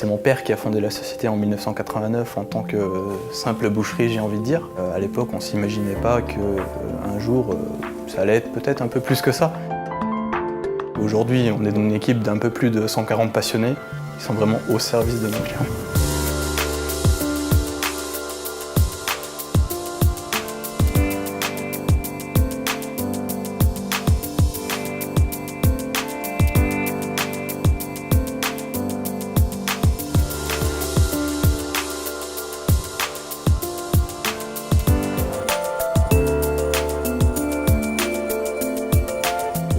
C'est mon père qui a fondé la société en 1989 en tant que simple boucherie, j'ai envie de dire. À l'époque, on ne s'imaginait pas qu'un jour, ça allait être peut-être un peu plus que ça. Aujourd'hui, on est dans une équipe d'un peu plus de 140 passionnés qui sont vraiment au service de nos clients.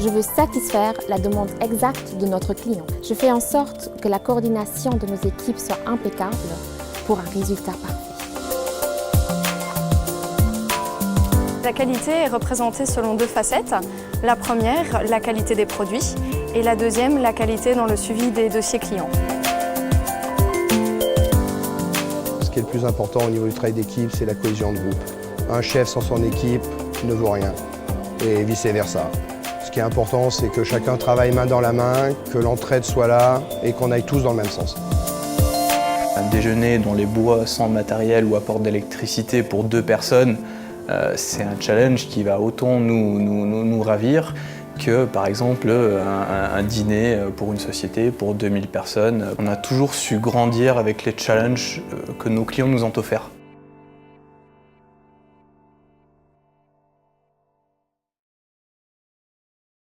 Je veux satisfaire la demande exacte de notre client. Je fais en sorte que la coordination de nos équipes soit impeccable pour un résultat parfait. La qualité est représentée selon deux facettes. La première, la qualité des produits, et la deuxième, la qualité dans le suivi des dossiers clients. Ce qui est le plus important au niveau du travail d'équipe, c'est la cohésion de groupe. Un chef sans son équipe ne vaut rien, et vice-versa. Ce qui est important, c'est que chacun travaille main dans la main, que l'entraide soit là et qu'on aille tous dans le même sens. Un déjeuner dans les bois sans matériel ou apport d'électricité pour 2 personnes, c'est un challenge qui va autant nous ravir que par exemple un dîner pour une société pour 2000 personnes. On a toujours su grandir avec les challenges que nos clients nous ont offerts.